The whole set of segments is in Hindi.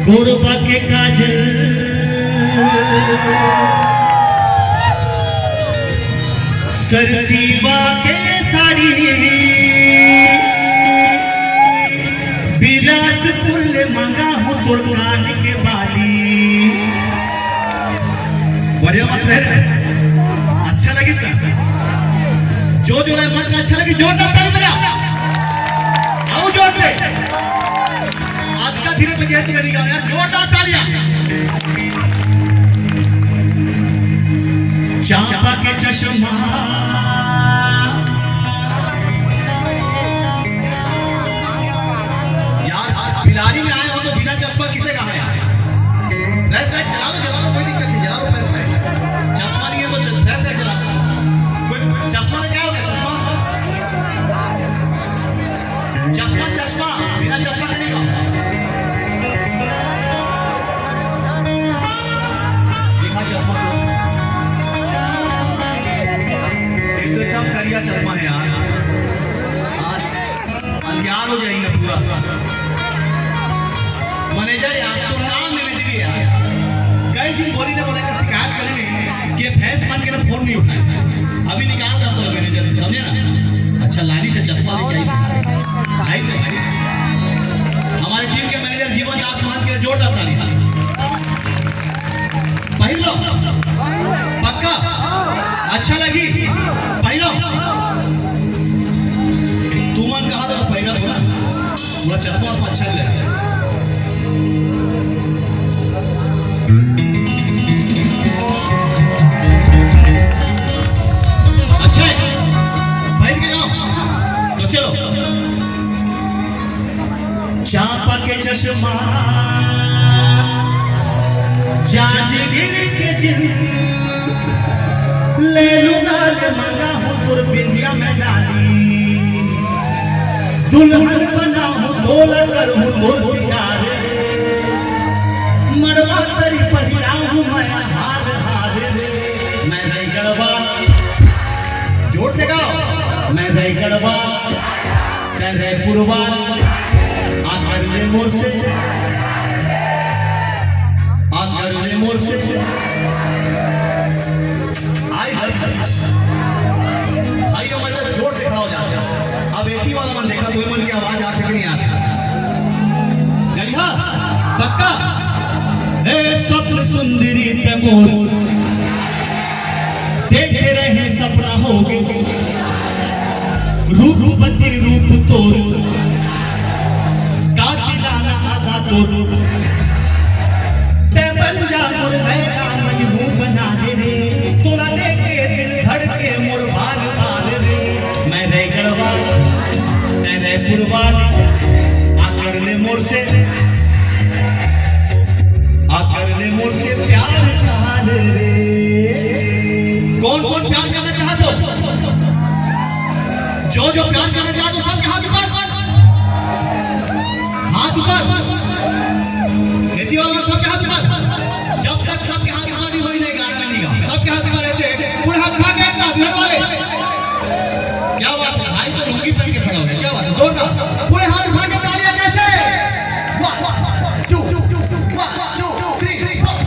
गोरबा के काजल सरसीवा के साड़ी बिलासपुर ले मांगा हूँ तोर कान के बाली। बढ़िया मत रहे, अच्छा लगी था जो रहे मत अच्छा लगी। जोरदार ताली बजा, आओ जोर से। आज का धीरे बजे मेरी गाँव यार, जोरदार तालियां। चांपा के चश्मा यार, बिलारी में आए हो तो बिना चश्मा किसे कहा यार? फ्लैश लाइट चला लो, कोई दिक्कत नहीं, चला लो फ्लैश लाइट। चश्मा नहीं है तो फ्लैश लाइट चला लो। कोई चश्मा ने क्या हो गया? चश्मा चश्मा बिना चश्मा नहीं का देखा चश्मा को, एक तो एकदम करिया चश्मा है यार, अंधियार हो जाएगा पूरा। मैनेजर यार तो नाम मैनेजर यार, कई दिन बोली ने बोला कि शिकायत करेंगे कि फैंस बन के ना फोन नहीं उठाए। अभी निकाल दो तो मैनेजर से, समझे ना? अच्छा लानी से चश्मा लेके आई से भाई। हमारी टीम के मैनेजर जीवन दास मान के जोरदार ताली। पहलो पक्का अच्छा लगी, पहलो तू मन कहा था तो पहला थोड़ा चश्मा अच्छा लगे। अच्छा है भाई के जाओ तो चलो। चांपा के चश्मा जांजगीर के जींस ले लूंगा ले मांगा हूँ तुर बिंदिया में डाली। दुल्हन बना हूँ तोला कर हूँ मोर सिंगार, मड़वा तरी पहिरा हूँ मैं हार हार रे। मैं रायगढ़वा, जोर से गाओ, मैं रायगढ़वा कह रायपुरवा आकर ले मोर से, आकर ले मोर से। आई मतलब जोर से खड़ा हो जाता। अब एती वाला मन देखा तो मन की आवाज आती कि नहीं आती? जलिहा पक्का हे स्वप्न सुंदरी तमोर देखे रहे सपना हो गए, रूपवती रूप तोर कातिलाना आधा तोर, ते बन जा मोर भैया मजबूर बना दे रे, तोला देखे दिल धड़के मोर भाग भाग रे। मैं रायगढ़वा मैं रायपुरवा आकर ले मोर से, आकर ले मोर से प्यार कहा रे। कौन कौन प्यार करना चाहते हो? जो प्यार करना चाहते हो सबके हाथ ऊपर, हाथ ऊपर। वाला सबके हाथ ऊपर। जब तक सबके हाथ ऊपर नहीं होई नहीं गाना नहीं गा, सबके हाथ ऊपर ऐसे पूरे हाथ उठा के घर वाले। क्या बात है भाई, तो लुंगी पहन के खड़ा हो गया, क्या बात है? जोरदार पूरे हाथ उठा के तालियां कैसे? 1 2 3 4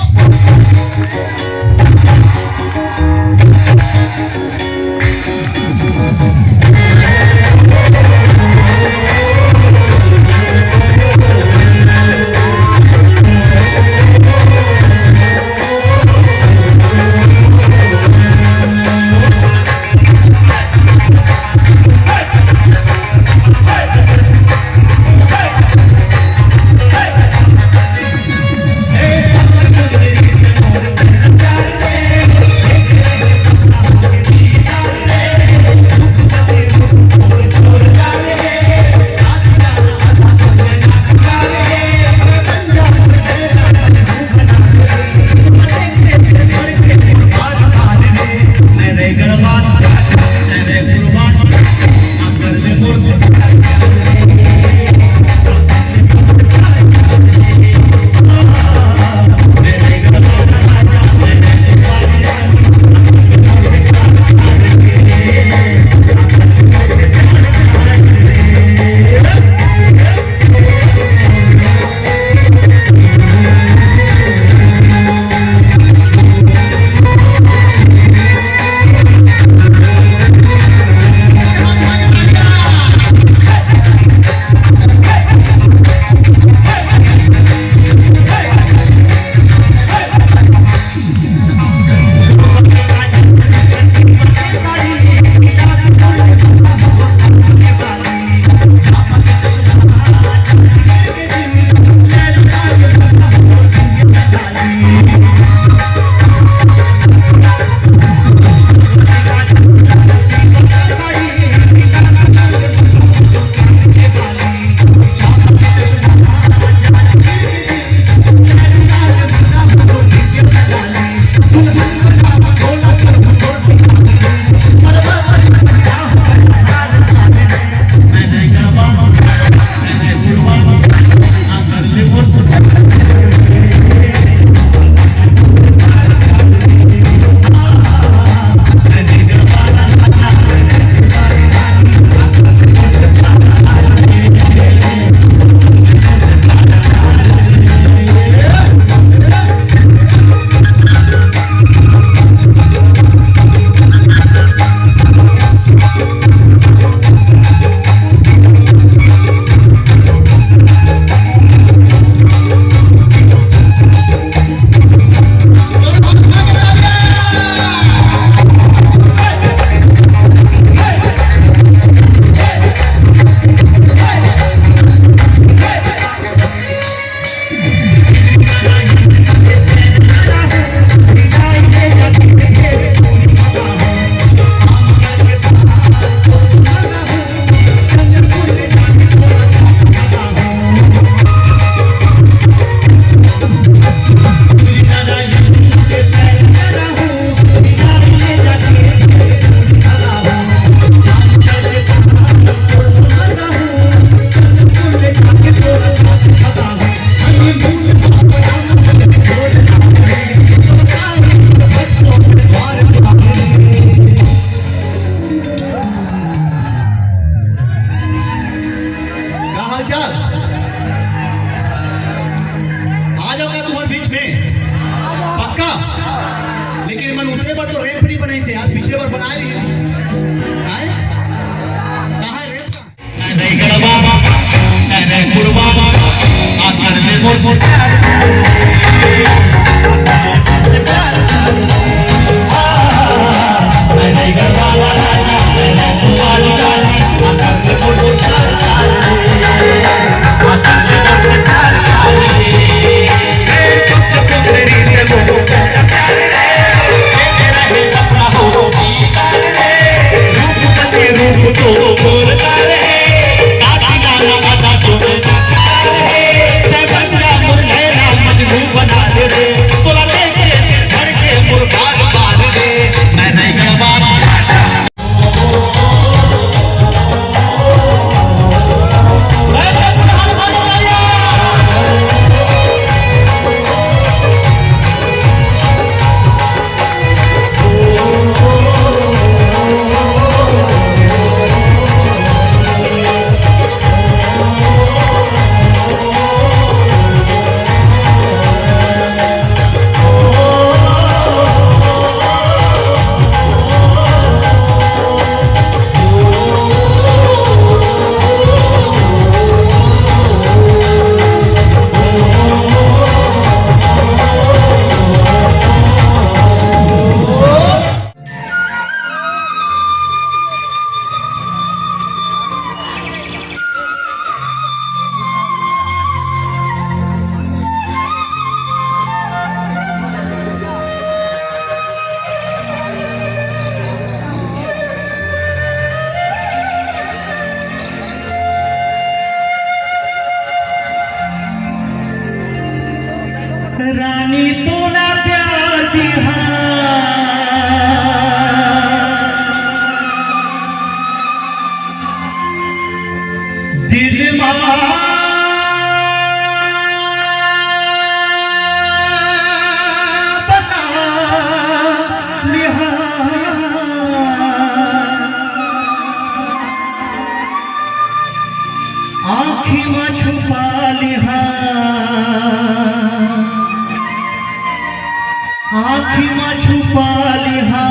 आँखी में छुपा लिहा